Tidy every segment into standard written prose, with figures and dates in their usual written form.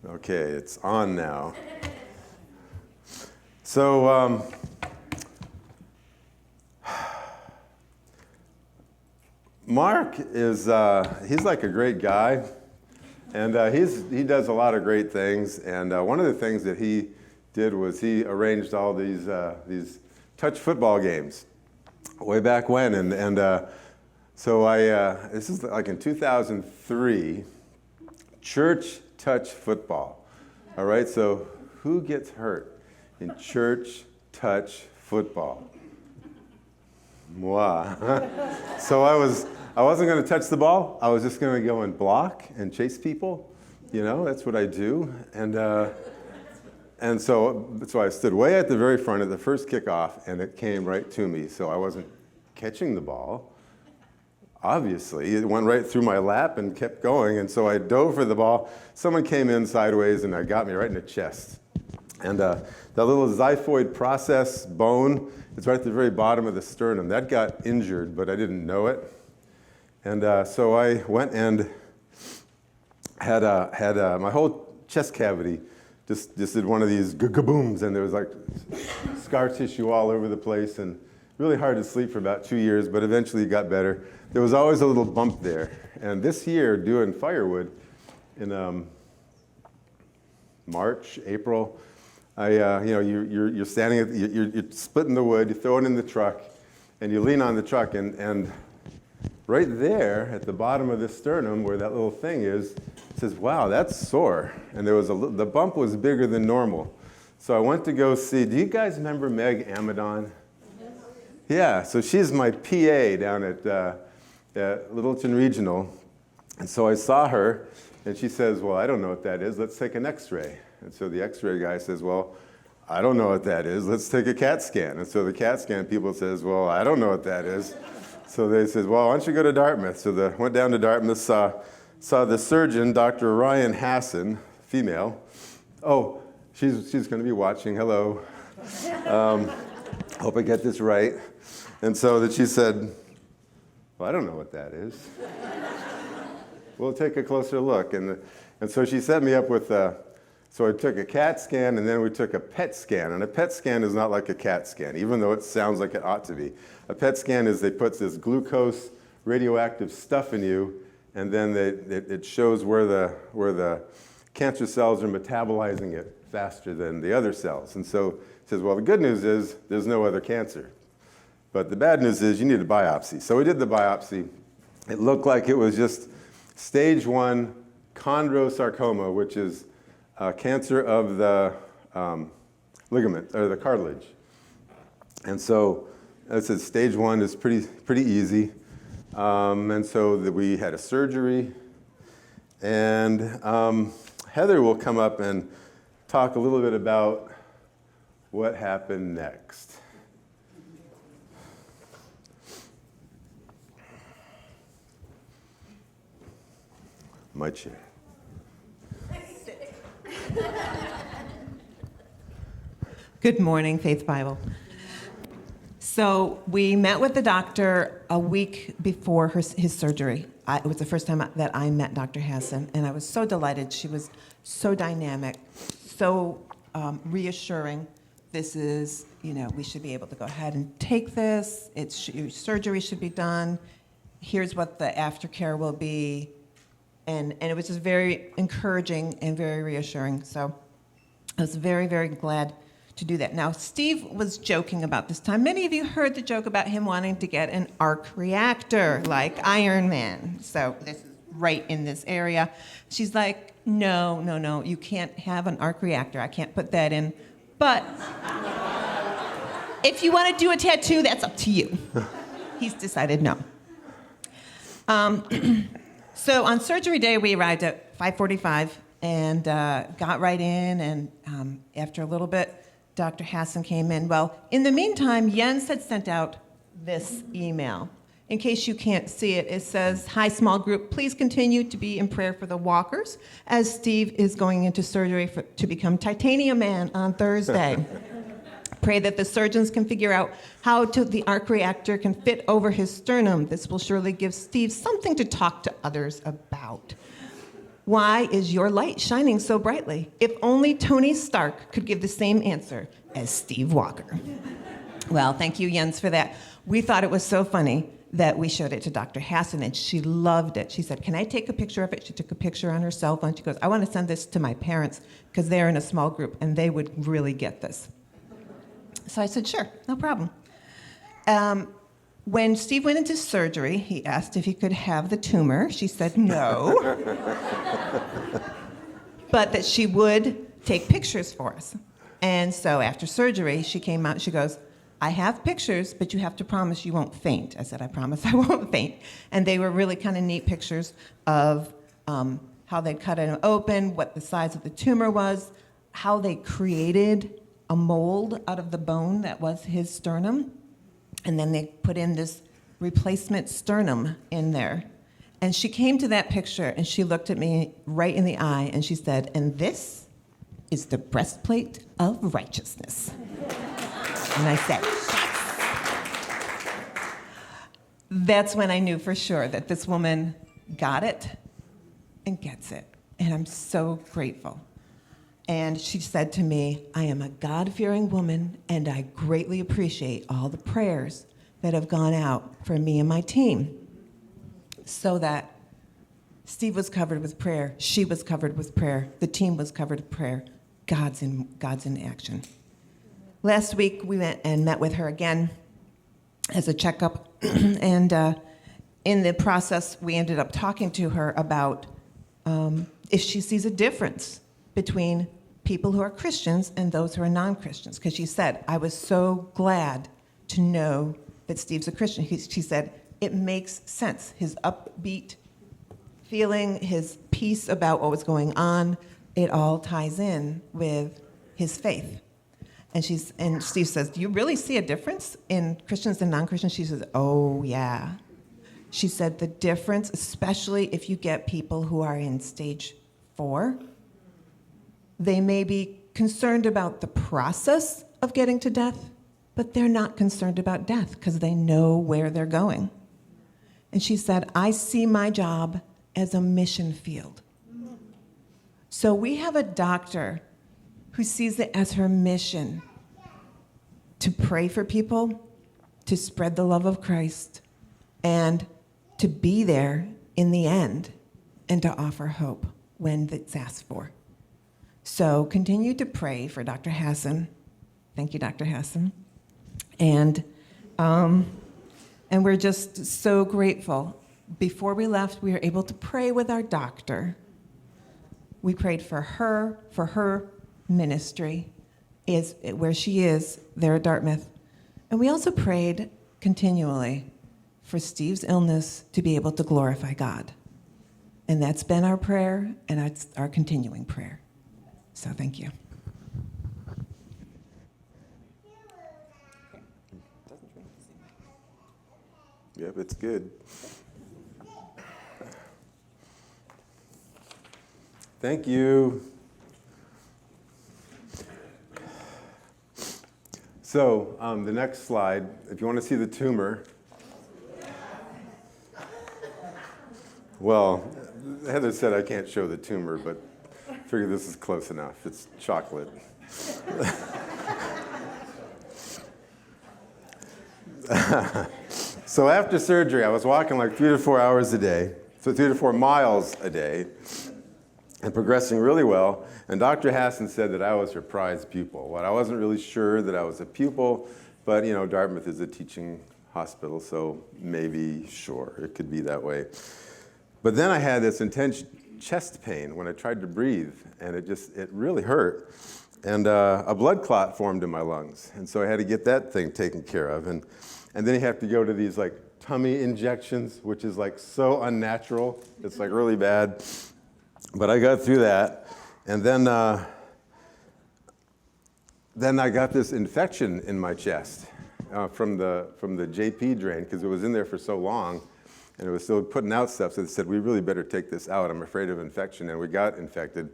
Okay, it's on now. So, Mark is, he's like a great guy, and he does a lot of great things, and one of the things that he did was he arranged all these touch football games way back when, so this is like in 2003, church touch football. All right, so who gets hurt in church touch football? Moi. So I wasn't going to touch the ball. I was just going to go and block and chase people. You know, that's what I do. And so I stood way at the very front of the first kickoff, and it came right to me. So I wasn't catching the ball. Obviously, it went right through my lap and kept going, and so I dove for the ball. Someone came in sideways, and it got me right in the chest. And that little xiphoid process bone is right at the very bottom of the sternum. That got injured, but I didn't know it. And so I went and had my whole chest cavity just did one of these ga-booms, and there was like scar tissue all over the place, and really hard to sleep for about 2 years, but eventually it got better. There was always a little bump there. And this year, doing firewood in March, April, you're standing, you're splitting the wood, you throw it in the truck, and you lean on the truck, and right there at the bottom of the sternum where that little thing is, it says, wow, that's sore. And there was the bump was bigger than normal. So I went to go see, do you guys remember Meg Amadon? Yeah, so she's my PA down at Littleton Regional. And so I saw her, and she says, well, I don't know what that is. Let's take an x-ray. And so the x-ray guy says, well, I don't know what that is. Let's take a CAT scan. And so the CAT scan people says, well, I don't know what that is. So they said, well, why don't you go to Dartmouth? So they went down to Dartmouth, saw the surgeon, Dr. Ryan Hassan, female. Oh, she's going to be watching. Hello. Hope I get this right. And so that she said, well, I don't know what that is. We'll take a closer look. And so she set me up with, so I took a CAT scan, and then we took a PET scan. And a PET scan is not like a CAT scan, even though it sounds like it ought to be. A PET scan is they put this glucose radioactive stuff in you, and then it shows where the cancer cells are metabolizing it faster than the other cells. And so it says, well, the good news is there's no other cancer. But the bad news is you need a biopsy. So we did the biopsy. It looked like it was just stage 1 chondrosarcoma, which is cancer of the ligament, or the cartilage. And so I said stage 1 is pretty easy. And so we had a surgery. And Heather will come up and talk a little bit about what happened next. My chair. Good morning, Faith Bible. So we met with the doctor a week before his surgery. It was the first time that I met Dr. Hassan, and I was so delighted. She was so dynamic, so reassuring. This is, we should be able to go ahead and take this. Surgery should be done. Here's what the aftercare will be. And it was just very encouraging and very reassuring. So I was very, very glad to do that. Now, Steve was joking about this time. Many of you heard the joke about him wanting to get an arc reactor like Iron Man. So this is right in this area. She's like, no, you can't have an arc reactor. I can't put that in. But if you want to do a tattoo, that's up to you. He's decided no. So on surgery day, we arrived at 5:45 and got right in. And after a little bit, Dr. Hassan came in. Well, in the meantime, Jens had sent out this email. In case you can't see it, it says, hi, small group, please continue to be in prayer for the walkers as Steve is going into surgery to become Titanium Man on Thursday. Pray that the surgeons can figure out how the arc reactor can fit over his sternum. This will surely give Steve something to talk to others about. Why is your light shining so brightly? If only Tony Stark could give the same answer as Steve Walker. Well, thank you, Jens, for that. We thought it was so funny that we showed it to Dr. Hassan, and she loved it. She said, can I take a picture of it? She took a picture on her cell phone. She goes, I want to send this to my parents because they're in a small group, and they would really get this. So I said, sure, no problem. When Steve went into surgery, he asked if he could have the tumor. She said no, but that she would take pictures for us. And so after surgery, she came out and she goes, I have pictures, but you have to promise you won't faint. I said, I promise I won't faint. And they were really kind of neat pictures of how they cut it open, what the size of the tumor was, how they created a mold out of the bone that was his sternum. And then they put in this replacement sternum in there. And she came to that picture and she looked at me right in the eye and she said, and this is the breastplate of righteousness. And I said, yes. That's when I knew for sure that this woman got it and gets it. And I'm so grateful. And she said to me, I am a God-fearing woman, and I greatly appreciate all the prayers that have gone out for me and my team. So that Steve was covered with prayer, she was covered with prayer, the team was covered with prayer. God's in action. Last week, we went and met with her again as a checkup, and in the process, we ended up talking to her about if she sees a difference between people who are Christians and those who are non-Christians. Because she said, I was so glad to know that Steve's a Christian. She said, it makes sense. His upbeat feeling, his peace about what was going on, it all ties in with his faith. And Steve says, do you really see a difference in Christians and non-Christians? She says, oh, yeah. She said, the difference, especially if you get people who are in stage 4, they may be concerned about the process of getting to death, but they're not concerned about death because they know where they're going. And she said, I see my job as a mission field. So we have a doctor who sees it as her mission to pray for people, to spread the love of Christ, and to be there in the end, and to offer hope when it's asked for. So continue to pray for Dr. Hassan. Thank you, Dr. Hassan. And we're just so grateful. Before we left, we were able to pray with our doctor. We prayed for her ministry, is where she is there at Dartmouth. And we also prayed continually for Steve's illness to be able to glorify God. And that's been our prayer, and it's our continuing prayer. So thank you. Yep, it's good. Thank you. So the next slide, if you want to see the tumor. Well, Heather said I can't show the tumor, but I figure this is close enough. It's chocolate. So after surgery, I was walking like 3 to 4 hours a day, so 3 to 4 miles a day, and progressing really well. And Dr. Hassan said that I was her prize pupil. Well, I wasn't really sure that I was a pupil, but you know, Dartmouth is a teaching hospital, so maybe, sure, it could be that way. But then I had this intense chest pain when I tried to breathe, and it really hurt. And a blood clot formed in my lungs, and so I had to get that thing taken care of. And then you have to go to these like tummy injections, which is like so unnatural. It's like really bad. But I got through that, and then I got this infection in my chest from the JP drain, because it was in there for so long, and it was still putting out stuff. So they said, we really better take this out. I'm afraid of infection, and we got infected,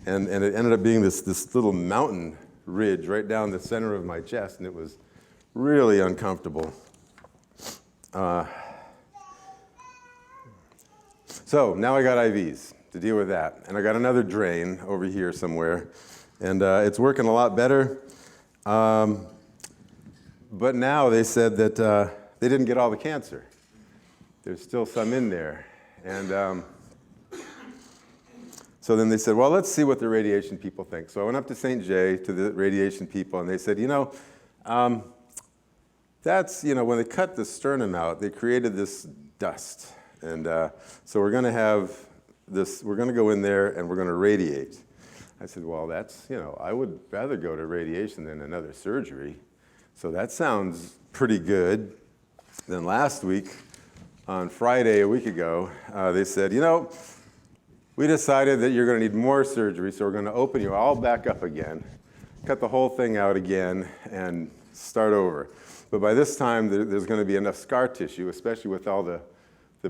and it ended up being this little mountain ridge right down the center of my chest, and it was really uncomfortable. So now I got IVs. to deal with that. And I got another drain over here somewhere, and it's working a lot better. But now they said that they didn't get all the cancer. There's still some in there. And so then they said, well, let's see what the radiation people think. So I went up to St. Jay to the radiation people, and they said, that's, when they cut the sternum out, they created this dust. And so we're going to have this, we're going to go in there and we're going to radiate. I said, well, that's, I would rather go to radiation than another surgery. So that sounds pretty good. Then last week, on Friday, a week ago, they said, we decided that you're going to need more surgery, so we're going to open you all back up again, cut the whole thing out again, and start over. But by this time, there's going to be enough scar tissue, especially with all the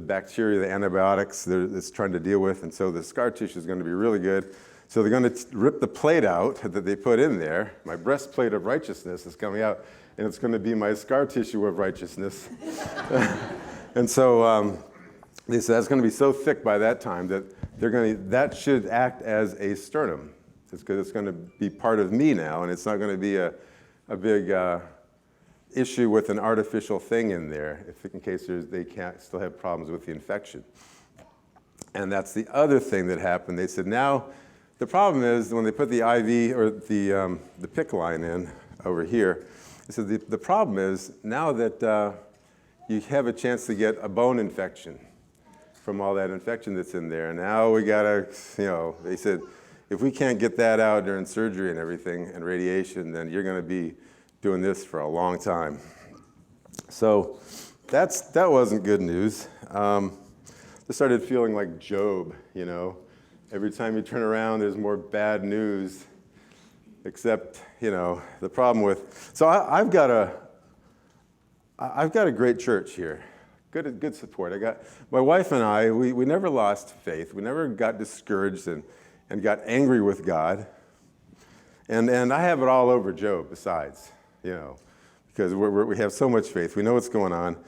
bacteria, the antibiotics it's trying to deal with, and so the scar tissue is going to be really good. So they're going to rip the plate out that they put in there. My breastplate of righteousness is coming out, and it's going to be my scar tissue of righteousness. And so they said that's going to be so thick by that time that that should act as a sternum. It's going to be part of me now, and it's not going to be a big issue with an artificial thing in there, in case they can't still have problems with the infection. And that's the other thing that happened. They said now the problem is when they put the IV or the PICC line in over here. They said the problem is now that you have a chance to get a bone infection from all that infection that's in there. And now we gotta, they said, if we can't get that out during surgery and everything and radiation, then you're gonna be doing this for a long time. So that wasn't good news. I started feeling like Job, Every time you turn around, there's more bad news. Except, the problem with, so I've got a great church here. Good support. My wife and I, we never lost faith. We never got discouraged and got angry with God. And I have it all over Job besides, because we have so much faith. We know what's going on.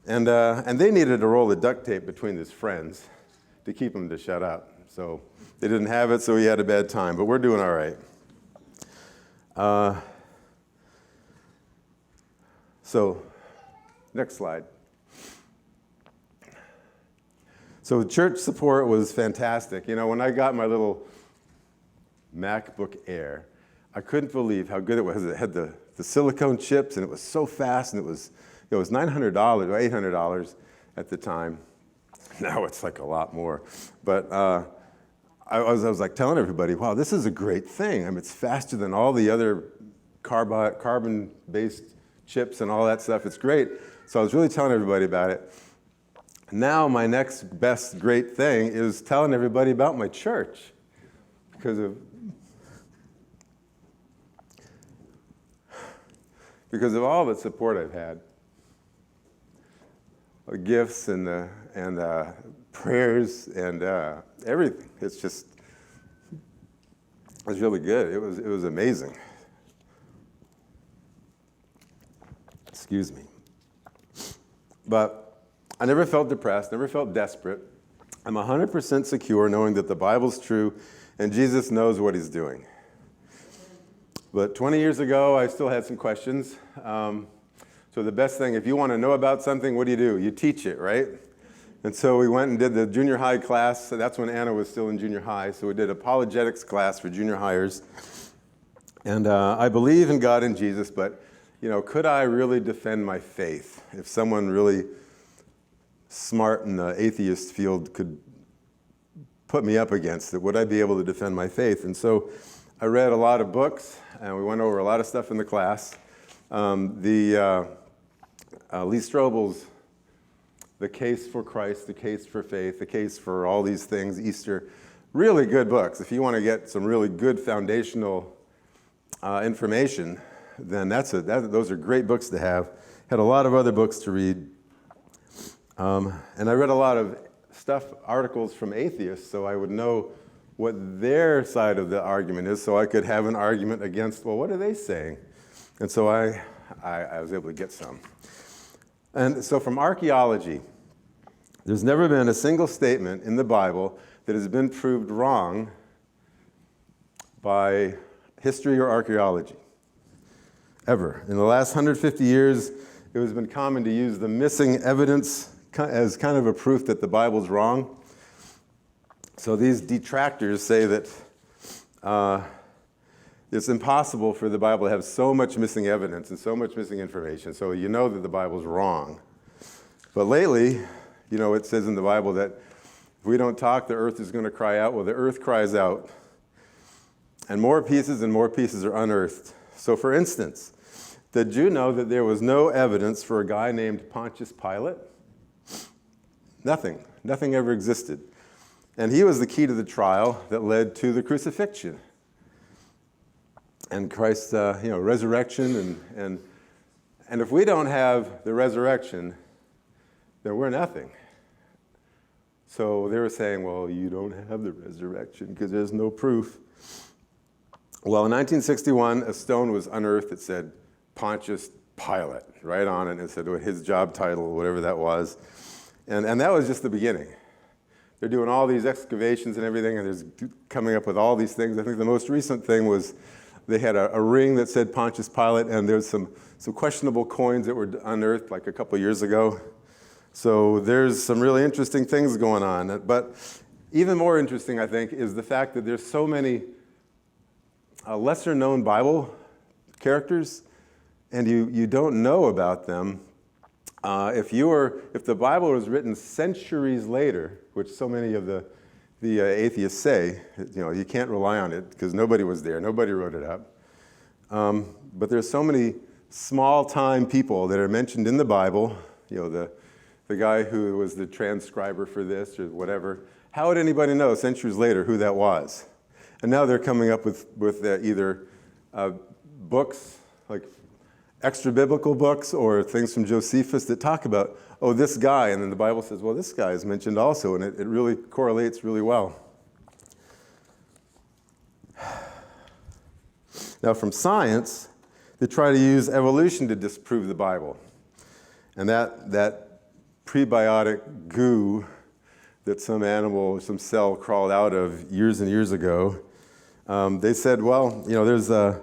And they needed a roll of duct tape between his friends to keep him to shut up. So they didn't have it, so he had a bad time. But we're doing all right. So next slide. So church support was fantastic. When I got my little MacBook Air, I couldn't believe how good it was. It had the silicone chips, and it was so fast, and it was $900 or $800 at the time. Now it's like a lot more. But I was like telling everybody, wow, this is a great thing. It's faster than all the other carbon-based chips and all that stuff. It's great. So I was really telling everybody about it. Now my next best great thing is telling everybody about my church because of all the support I've had, the gifts and prayers and everything. It's really good. It was amazing. Excuse me. But I never felt depressed, never felt desperate. I'm 100% secure knowing that the Bible's true and Jesus knows what he's doing. But 20 years ago, I still had some questions. So the best thing, if you want to know about something, what do? You teach it, right? And so we went and did the junior high class. So that's when Anna was still in junior high. So we did apologetics class for junior hires. And I believe in God and Jesus, but could I really defend my faith? If someone really smart in the atheist field could put me up against it, would I be able to defend my faith? And so I read a lot of books, and we went over a lot of stuff in the class. Lee Strobel's The Case for Christ, The Case for Faith, The Case for all these things, Easter, really good books. If you want to get some really good foundational information, then those are great books to have. Had a lot of other books to read. And I read a lot of articles from atheists, so I would know what their side of the argument is, so I could have an argument against, well, what are they saying? And so I was able to get some. And so from archaeology, there's never been a single statement in the Bible that has been proved wrong by history or archaeology, ever. In the last 150 years, it has been common to use the missing evidence as kind of a proof that the Bible's wrong. So these detractors say that it's impossible for the Bible to have so much missing evidence and so much missing information, so you know that the Bible's wrong. But lately, it says in the Bible that if we don't talk, the earth is going to cry out. Well, the earth cries out, and more pieces are unearthed. So for instance, did you know that there was no evidence for a guy named Pontius Pilate? Nothing ever existed. And he was the key to the trial that led to the crucifixion and Christ's resurrection. And if we don't have the resurrection, then we're nothing. So they were saying, well, you don't have the resurrection because there's no proof. Well, in 1961, a stone was unearthed that said Pontius Pilate right on it, and it said his job title, whatever that was. And that was just the beginning. They're doing all these excavations and everything, and they're coming up with all these things. I think the most recent thing was they had a ring that said Pontius Pilate, and there's some questionable coins that were unearthed like a couple years ago. So there's some really interesting things going on. But even more interesting, I think, is the fact that there's so many lesser-known Bible characters, and you don't know about them. If the Bible was written centuries later, which so many of the atheists say, you can't rely on it because nobody was there, nobody wrote it up. But there's so many small-time people that are mentioned in the Bible. The guy who was the transcriber for this or whatever. How would anybody know centuries later who that was? And now they're coming up with either books, like extra biblical books, or things from Josephus that talk about, this guy, and then the Bible says, well, this guy is mentioned also, and it really correlates really well. Now, from science, they try to use evolution to disprove the Bible. And that prebiotic goo that some animal, some cell crawled out of years and years ago, they said, well, there's the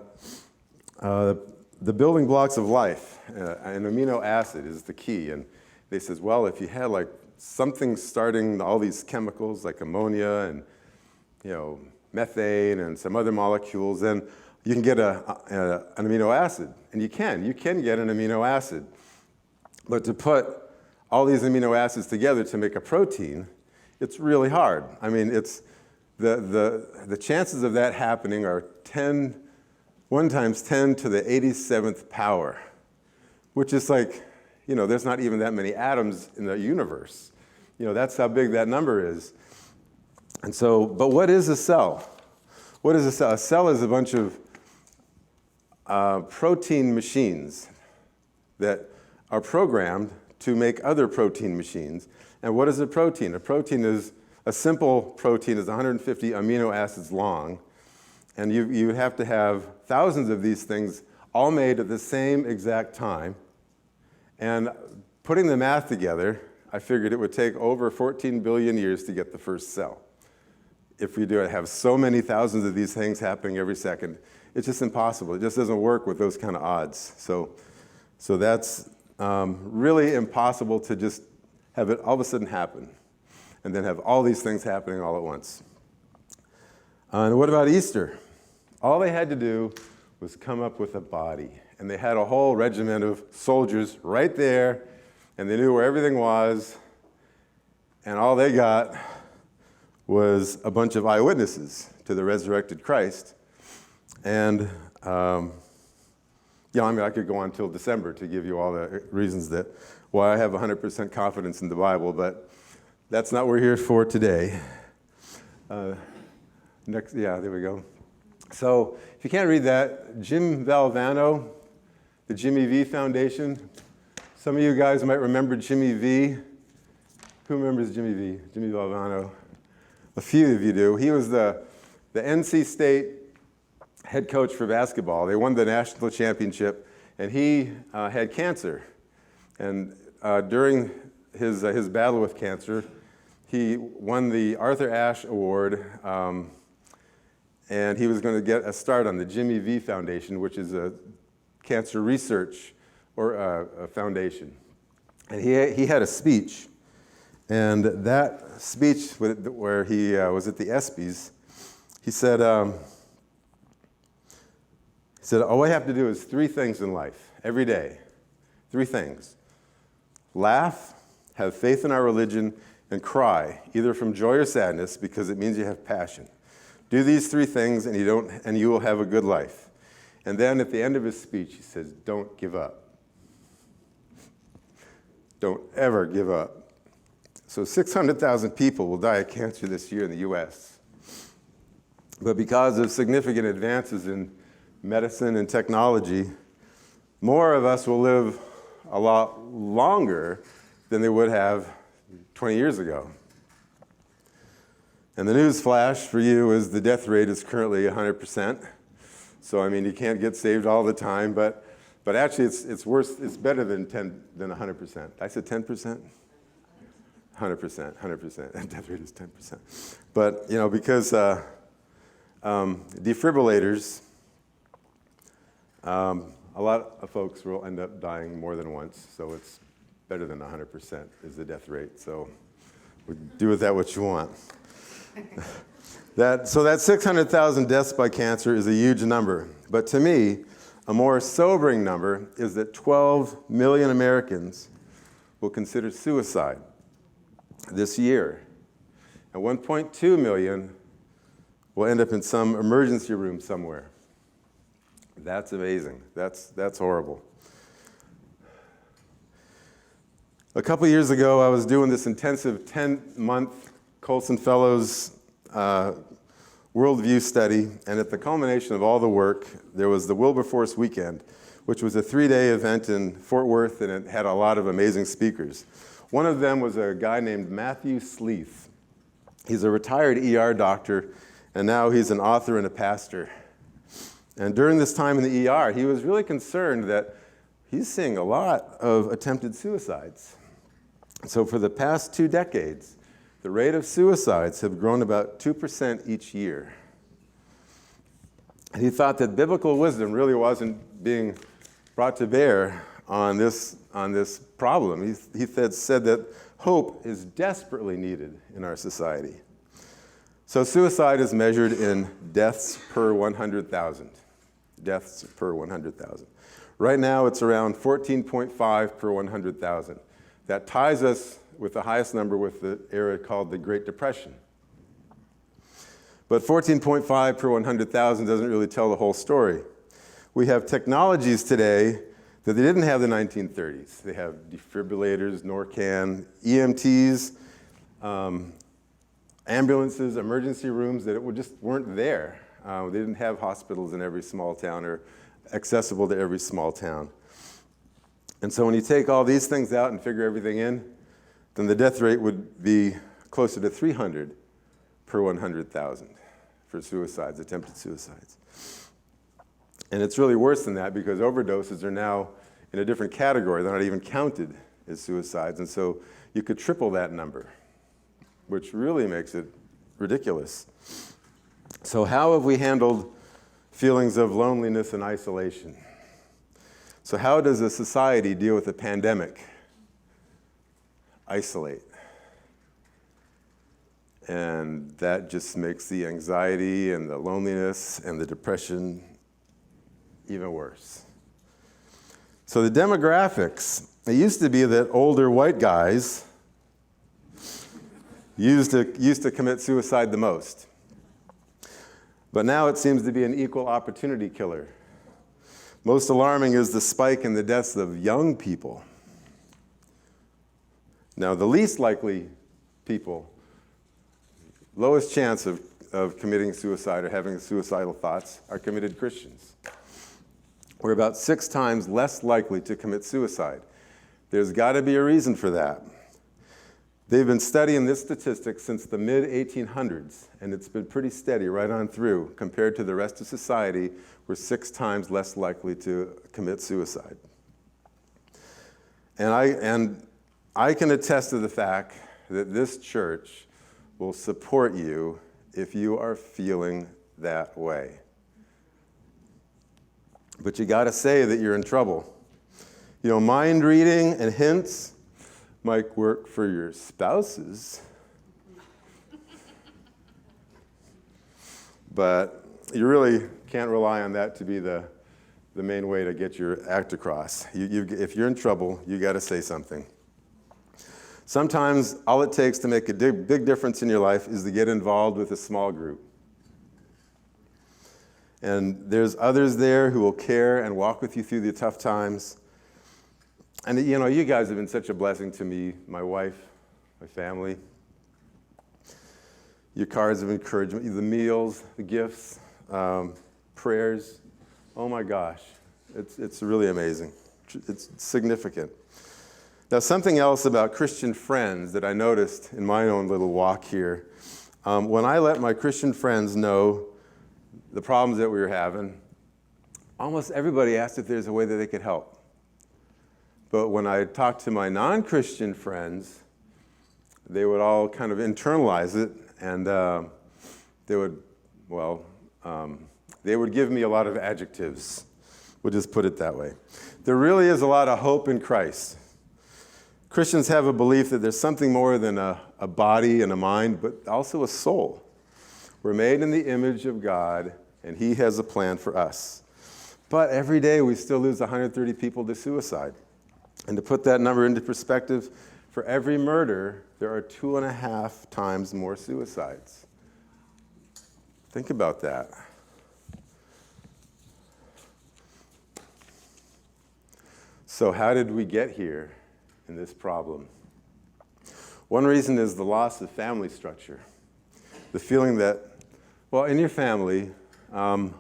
building blocks of life. An amino acid is the key. And they says, well, if you had like something starting all these chemicals like ammonia and methane and some other molecules, then you can get an amino acid. And you can get an amino acid. But to put all these amino acids together to make a protein, it's really hard. I mean, it's the chances of that happening are 1 times 10 to the 87th power, which is like, there's not even that many atoms in the universe. That's how big that number is. And so, but what is a cell? What is a cell? A cell is a bunch of protein machines that are programmed to make other protein machines. And what is a protein? A simple protein is 150 amino acids long, and you have to have thousands of these things all made at the same exact time. And putting the math together, I figured it would take over 14 billion years to get the first cell. If we do have so many thousands of these things happening every second, it's just impossible. It just doesn't work with those kind of odds. So that's really impossible to just have it all of a sudden happen and then have all these things happening all at once. And what about Easter? All they had to do was come up with a body. And they had a whole regiment of soldiers right there, and they knew where everything was, and all they got was a bunch of eyewitnesses to the resurrected Christ. And I could go on till December to give you all the reasons why I have 100% confidence in the Bible, but that's not what we're here for today. There we go. So if you can't read that, Jim Valvano, the Jimmy V Foundation. Some of you guys might remember Jimmy V. Who remembers Jimmy V? Jimmy Valvano. A few of you do. He was the NC State head coach for basketball. They won the national championship, and he had cancer. And during his battle with cancer, he won the Arthur Ashe Award, and he was going to get a start on the Jimmy V Foundation, which is a cancer research or a foundation. And he had a speech, and that speech where he was at the ESPYs, he said, all I have to do is 3 things in life, every day. 3 things. Laugh, have faith in our religion, and cry, either from joy or sadness, because it means you have passion. Do these 3 things, and you will have a good life. And then at the end of his speech, he says, don't give up. Don't ever give up. So 600,000 people will die of cancer this year in the U.S. But because of significant advances in medicine and technology, more of us will live a lot longer than they would have 20 years ago. And the news flash for you is the death rate is currently 100%. So, I mean, you can't get saved all the time, but actually it's worse, it's better than 100%. I said 10%? 100%. Death rate is 10%. But, because defibrillators, a lot of folks will end up dying more than once, so it's better than 100% is the death rate. So do with that what you want. That 600,000 deaths by cancer is a huge number. But to me, a more sobering number is that 12 million Americans will consider suicide this year. And 1.2 million will end up in some emergency room somewhere. That's amazing. That's horrible. A couple years ago, I was doing this intensive 10-month Colson Fellows worldview study, and at the culmination of all the work, there was the Wilberforce Weekend, which was a 3-day event in Fort Worth, and it had a lot of amazing speakers. One of them was a guy named Matthew Sleeth. He's a retired ER doctor, and now he's an author and a pastor. And during this time in the ER, he was really concerned that he's seeing a lot of attempted suicides. So for the past 2 decades, the rate of suicides have grown about 2% each year. And he thought that biblical wisdom really wasn't being brought to bear on this problem. He said that hope is desperately needed in our society. So suicide is measured in deaths per 100,000. Deaths per 100,000. Right now, it's around 14.5 per 100,000. That ties us with the highest number with the era called the Great Depression. But 14.5 per 100,000 doesn't really tell the whole story. We have technologies today that they didn't have in the 1930s. They have defibrillators, Norcan, EMTs, ambulances, emergency rooms that just weren't there. They didn't have hospitals in every small town or accessible to every small town. And so when you take all these things out and figure everything in, then the death rate would be closer to 300 per 100,000 for suicides, attempted suicides. And it's really worse than that because overdoses are now in a different category. They're not even counted as suicides. And so you could triple that number, which really makes it ridiculous. So how have we handled feelings of loneliness and isolation? So how does a society deal with a pandemic? Isolate. And that just makes the anxiety and the loneliness and the depression even worse. So the demographics, it used to be that older white guys used to commit suicide the most. But now it seems to be an equal opportunity killer. Most alarming is the spike in the deaths of young people. Now, the least likely people, lowest chance of committing suicide or having suicidal thoughts are committed Christians. We're about 6 times less likely to commit suicide. There's got to be a reason for that. They've been studying this statistic since the mid-1800s, and it's been pretty steady right on through. Compared to the rest of society, we're 6 times less likely to commit suicide. And I can attest to the fact that this church will support you if you are feeling that way. But you got to say that you're in trouble. You know, mind reading and hints might work for your spouses, but you really can't rely on that to be the main way to get your act across. If you're in trouble, you got to say something. Sometimes all it takes to make a big difference in your life is to get involved with a small group. And there's others there who will care and walk with you through the tough times. And you know, you guys have been such a blessing to me, my wife, my family. Your cards of encouragement, the meals, the gifts, prayers. Oh my gosh, it's really amazing. It's significant. Now, something else about Christian friends that I noticed in my own little walk here, when I let my Christian friends know the problems that we were having, almost everybody asked if there's a way that they could help. But when I talked to my non-Christian friends, they would all kind of internalize it, and they would give me a lot of adjectives. We'll just put it that way. There really is a lot of hope in Christ. Christians have a belief that there's something more than a body and a mind, but also a soul. We're made in the image of God, and He has a plan for us. But every day we still lose 130 people to suicide. And to put that number into perspective, for every murder, there are 2.5 times more suicides. Think about that. So how did we get here in this problem? One reason is the loss of family structure. The feeling that, well, in your family, in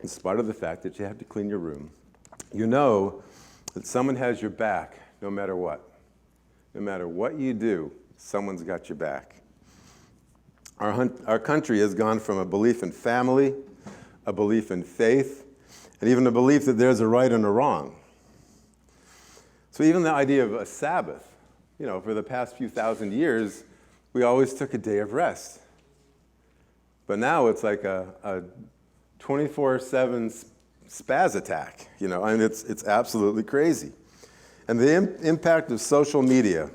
spite of the fact that you have to clean your room, you know that someone has your back no matter what. No matter what you do, someone's got your back. Our country has gone from a belief in family, a belief in faith, and even a belief that there's a right and a wrong. So even the idea of a Sabbath, you know, for the past few thousand years, we always took a day of rest. But now it's like a 24/7 spaz attack, you know, and it's absolutely crazy. And the impact of social media,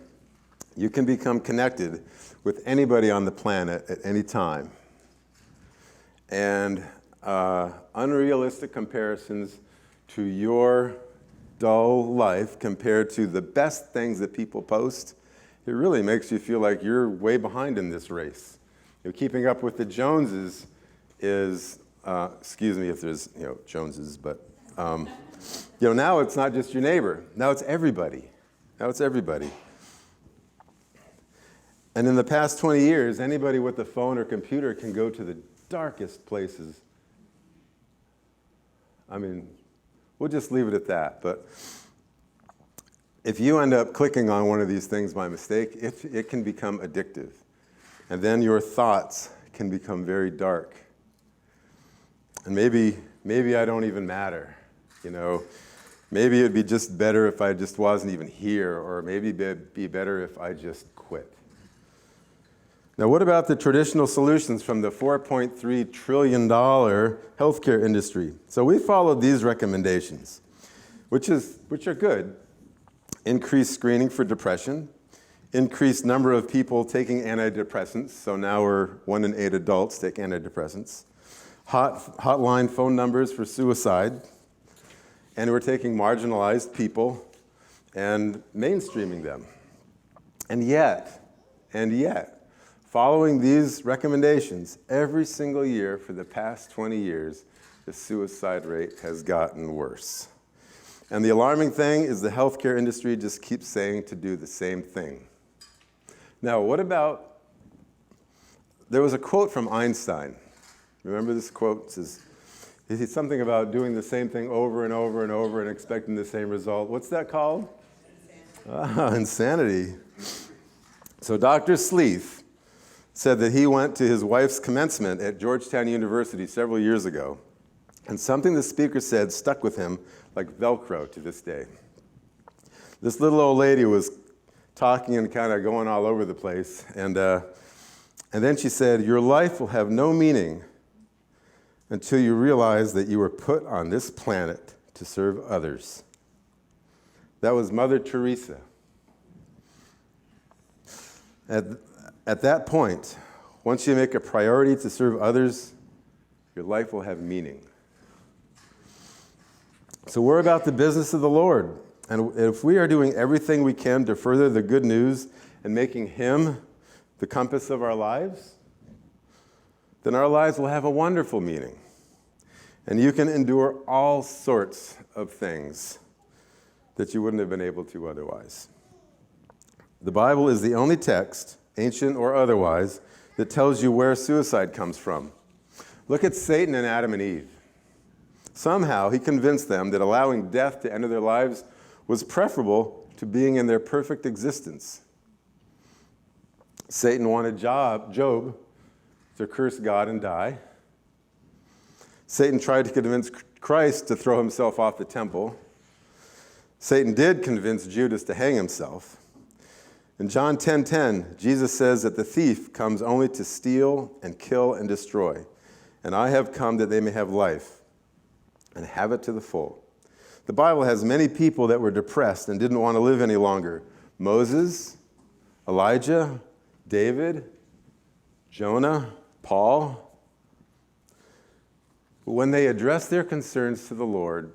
you can become connected with anybody on the planet at any time. And unrealistic comparisons to your dull life compared to the best things that people post, it really makes you feel like you're way behind in this race. You know, keeping up with the Joneses is, excuse me if there's, you know, Joneses, but, you know, now it's not just your neighbor. Now it's everybody. Now it's everybody. And in the past 20 years, anybody with a phone or computer can go to the darkest places. I mean, we'll just leave it at that. But if you end up clicking on one of these things by mistake, it can become addictive. And then your thoughts can become very dark. And maybe I don't even matter, you know. Maybe it'd be just better if I just wasn't even here, or maybe it'd be better if I just quit. Now, what about the traditional solutions from the $4.3 trillion healthcare industry? So we followed these recommendations, which are good. Increased screening for depression, increased number of people taking antidepressants. So now 1 in 8 adults take antidepressants. Hotline phone numbers for suicide. And we're taking marginalized people and mainstreaming them. And yet, following these recommendations, every single year for the past 20 years, the suicide rate has gotten worse. And the alarming thing is the healthcare industry just keeps saying to do the same thing. Now, what about, there was a quote from Einstein. Remember this quote? It says, it's something about doing the same thing over and over and over and expecting the same result. What's that called? Insanity. Insanity. So Dr. Sleeth said that he went to his wife's commencement at Georgetown University several years ago, and something the speaker said stuck with him like Velcro to this day. This little old lady was talking and kind of going all over the place. And then she said, your life will have no meaning until you realize that you were put on this planet to serve others. That was Mother Teresa. At that point, once you make a priority to serve others, your life will have meaning. So we're about the business of the Lord. And if we are doing everything we can to further the good news and making Him the compass of our lives, then our lives will have a wonderful meaning. And you can endure all sorts of things that you wouldn't have been able to otherwise. The Bible is the only text, ancient or otherwise, that tells you where suicide comes from. Look at Satan and Adam and Eve. Somehow he convinced them that allowing death to enter their lives was preferable to being in their perfect existence. Satan wanted Job to curse God and die. Satan tried to convince Christ to throw himself off the temple. Satan did convince Judas to hang himself. In John 10:10, Jesus says that the thief comes only to steal and kill and destroy. And I have come that they may have life and have it to the full. The Bible has many people that were depressed and didn't want to live any longer. Moses, Elijah, David, Jonah, Paul. But when they address their concerns to the Lord,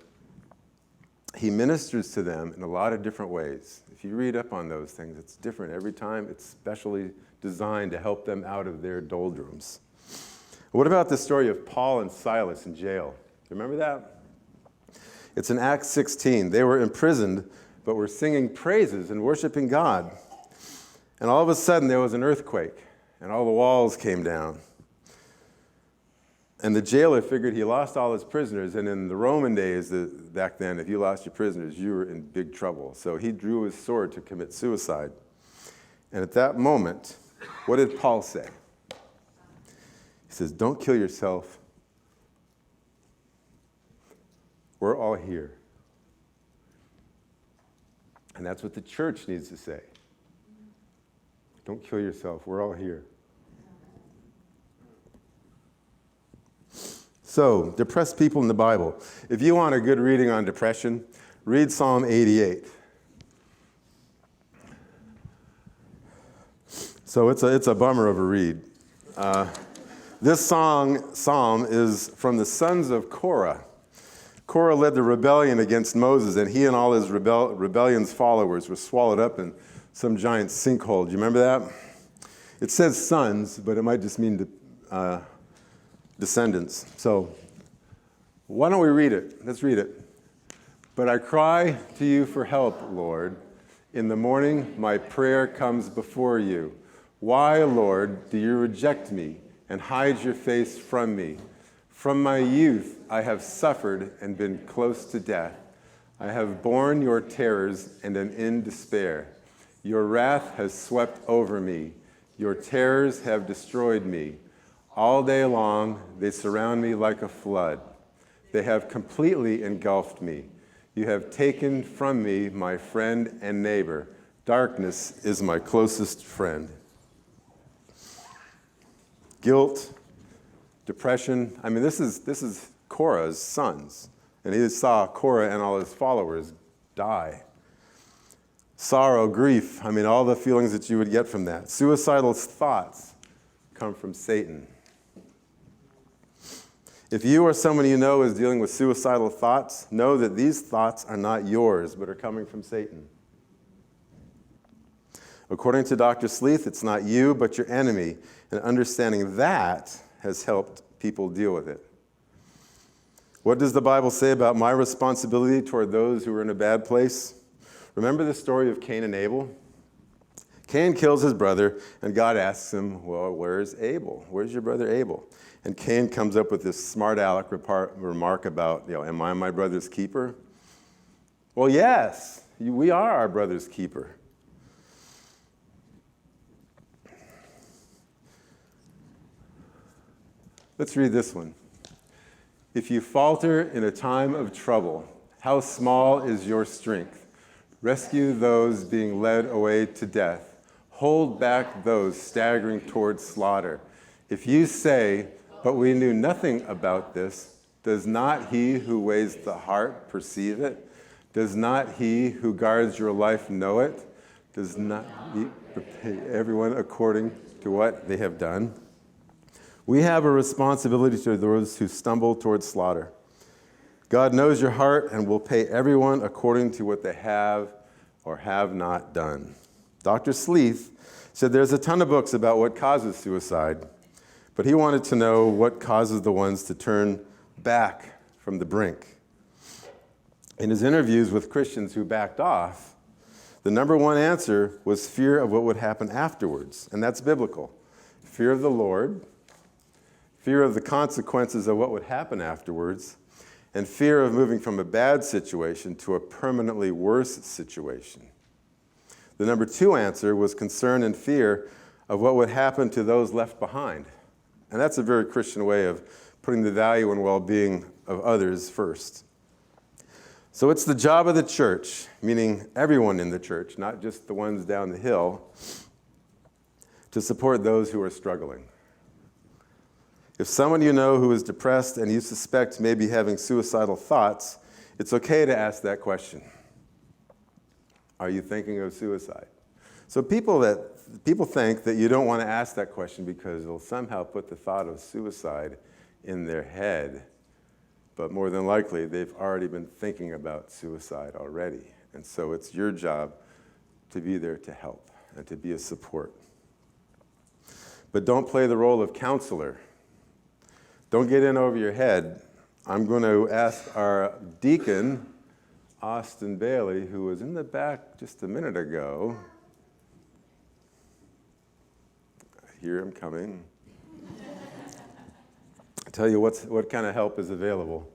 He ministers to them in a lot of different ways. If you read up on those things, it's different every time. It's specially designed to help them out of their doldrums. What about the story of Paul and Silas in jail? Remember that? It's in Acts 16. They were imprisoned, but were singing praises and worshiping God. And all of a sudden, there was an earthquake, and all the walls came down. And the jailer figured he lost all his prisoners, and in the Roman days, back then, if you lost your prisoners, you were in big trouble. So he drew his sword to commit suicide. And at that moment, what did Paul say? He says, don't kill yourself. We're all here. And that's what the church needs to say. Don't kill yourself. We're all here. So, depressed people in the Bible. If you want a good reading on depression, read Psalm 88. So it's a bummer of a read. This psalm is from the sons of Korah. Korah led the rebellion against Moses, and he and all his rebellion's followers were swallowed up in some giant sinkhole. Do you remember that? It says sons, but it might just mean descendants. So why don't we read it? Let's read it. But I cry to you for help, Lord. In the morning, my prayer comes before you. Why, Lord, do you reject me and hide your face from me? From my youth, I have suffered and been close to death. I have borne your terrors and am in despair. Your wrath has swept over me. Your terrors have destroyed me. All day long, they surround me like a flood. They have completely engulfed me. You have taken from me my friend and neighbor. Darkness is my closest friend. Guilt, depression. I mean, this is Korah's sons. And he saw Korah and all his followers die. Sorrow, grief. I mean, all the feelings that you would get from that. Suicidal thoughts come from Satan. If you or someone you know is dealing with suicidal thoughts, know that these thoughts are not yours, but are coming from Satan. According to Dr. Sleeth, it's not you, but your enemy. And understanding that has helped people deal with it. What does the Bible say about my responsibility toward those who are in a bad place? Remember the story of Cain and Abel? Cain kills his brother, and God asks him, well, where's Abel? Where's your brother Abel? And Cain comes up with this smart aleck remark about, am I my brother's keeper? Well, yes, we are our brother's keeper. Let's read this one. If you falter in a time of trouble, how small is your strength? Rescue those being led away to death. Hold back those staggering towards slaughter. If you say, but we knew nothing about this, does not he who weighs the heart perceive it? Does not he who guards your life know it? Does not he repay everyone according to what they have done? We have a responsibility to those who stumble towards slaughter. God knows your heart and will pay everyone according to what they have or have not done. Dr. Sleeth said there's a ton of books about what causes suicide, but he wanted to know what causes the ones to turn back from the brink. In his interviews with Christians who backed off, the number one answer was fear of what would happen afterwards, and that's biblical. Fear of the Lord, fear of the consequences of what would happen afterwards, and fear of moving from a bad situation to a permanently worse situation. The number two answer was concern and fear of what would happen to those left behind. And that's a very Christian way of putting the value and well-being of others first. So it's the job of the church, meaning everyone in the church, not just the ones down the hill, to support those who are struggling. If someone you know who is depressed and you suspect may be having suicidal thoughts, it's okay to ask that question. Are you thinking of suicide? So people think that you don't want to ask that question because it'll somehow put the thought of suicide in their head. But more than likely, they've already been thinking about suicide already. And so it's your job to be there to help and to be a support. But don't play the role of counselor. Don't get in over your head. I'm going to ask our deacon, Austin Bailey, who was in the back just a minute ago. I hear him coming. Tell you what kind of help is available.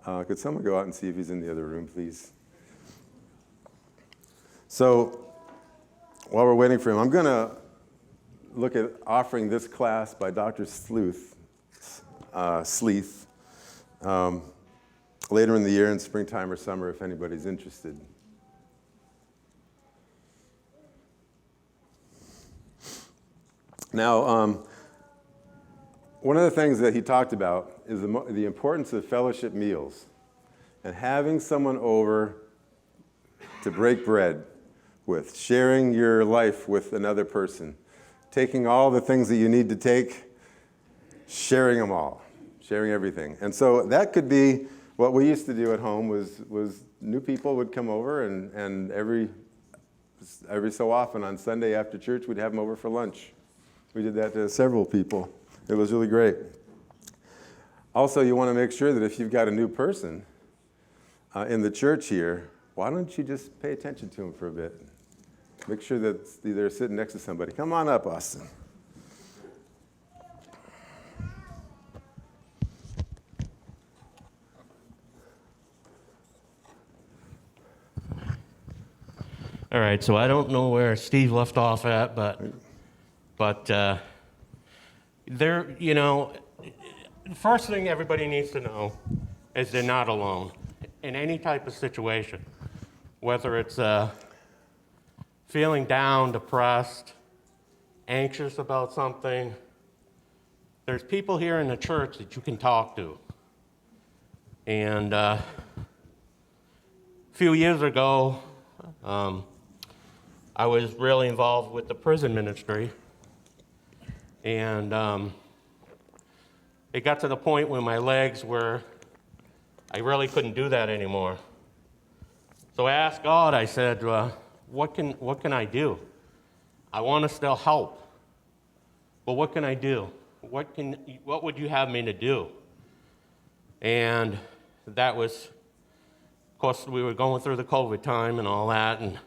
Could someone go out and see if he's in the other room, please? So while we're waiting for him, I'm going to look at offering this class by Dr. Sleeth later in the year in springtime or summer if anybody's interested. Now, one of the things that he talked about is the importance of fellowship meals and having someone over to break bread with, sharing your life with another person, taking all the things that you need to take, sharing them all, sharing everything. And so that could be what we used to do at home was new people would come over and every so often on Sunday after church we'd have them over for lunch. We did that to several people. It was really great. Also, you want to make sure that if you've got a new person in the church here, why don't you just pay attention to them for a bit? Make sure that they're sitting next to somebody. Come on up, Austin. All right, so I don't know where Steve left off at, but there, the first thing everybody needs to know is they're not alone in any type of situation, whether it's feeling down, depressed, anxious about something. There's people here in the church that you can talk to. And a few years ago, I was really involved with the prison ministry. And it got to the point where my legs I really couldn't do that anymore. So I asked God, I said, what can I do? I want to still help, but what can I do? What would you have me to do? And that was, of course, we were going through the COVID time and all that, and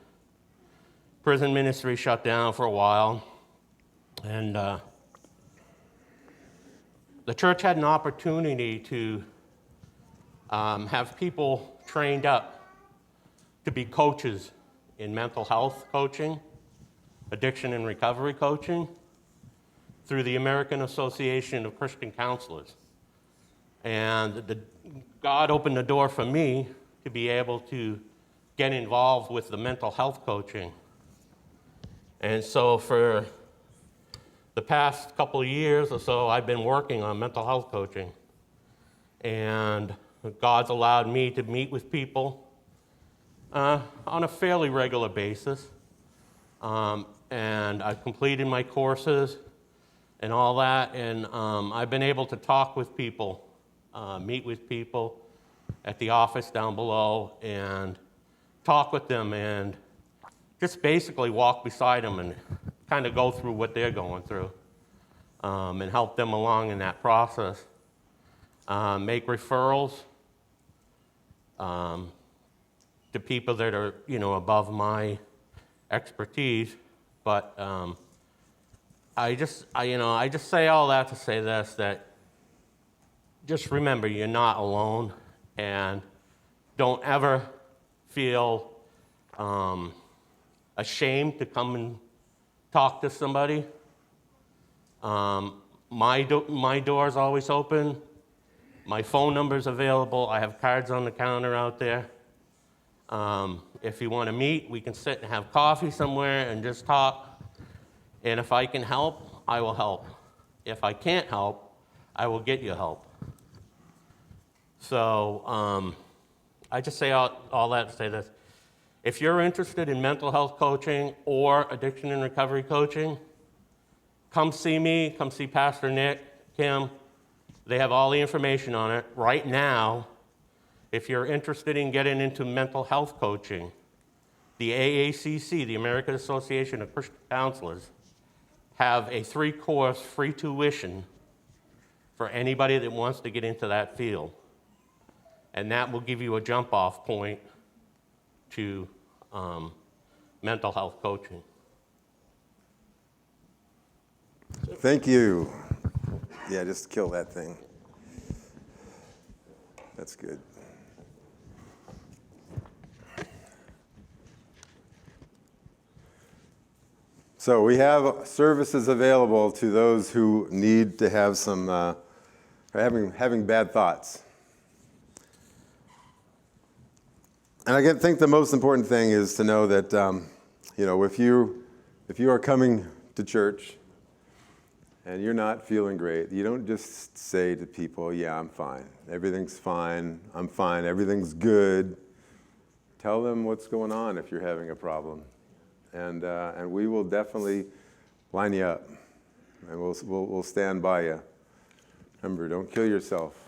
prison ministry shut down for a while. And the church had an opportunity to have people trained up to be coaches in mental health coaching, addiction and recovery coaching, through the American Association of Christian Counselors. And God opened the door for me to be able to get involved with the mental health coaching. And so for the past couple of years or so, I've been working on mental health coaching. And God's allowed me to meet with people on a fairly regular basis. And I've completed my courses and all that, and I've been able to talk with people, meet with people at the office down below, and talk with them, and just basically walk beside them and kind of go through what they're going through, and help them along in that process. Make referrals to people that are, above my expertise, but I just say all that to say this, that just remember you're not alone, and don't ever feel ashamed to come and talk to somebody. My door's always open. My phone number's available. I have cards on the counter out there. If you want to meet, we can sit and have coffee somewhere and just talk. And if I can help, I will help. If I can't help, I will get you help. So I just say all that to say this. If you're interested in mental health coaching or addiction and recovery coaching, come see me, come see Pastor Nick, Kim. They have all the information on it. Right now, if you're interested in getting into mental health coaching, the AACC, the American Association of Christian Counselors, have a 3-course free tuition for anybody that wants to get into that field. And that will give you a jump-off point to mental health coaching. Thank you. Yeah, just kill that thing. That's good. So we have services available to those who need to have some, having bad thoughts. And I think the most important thing is to know that, if you are coming to church and you're not feeling great, you don't just say to people, yeah, I'm fine. Everything's fine. I'm fine. Everything's good. Tell them what's going on if you're having a problem. And we will definitely line you up. And we'll stand by you. Remember, don't kill yourself.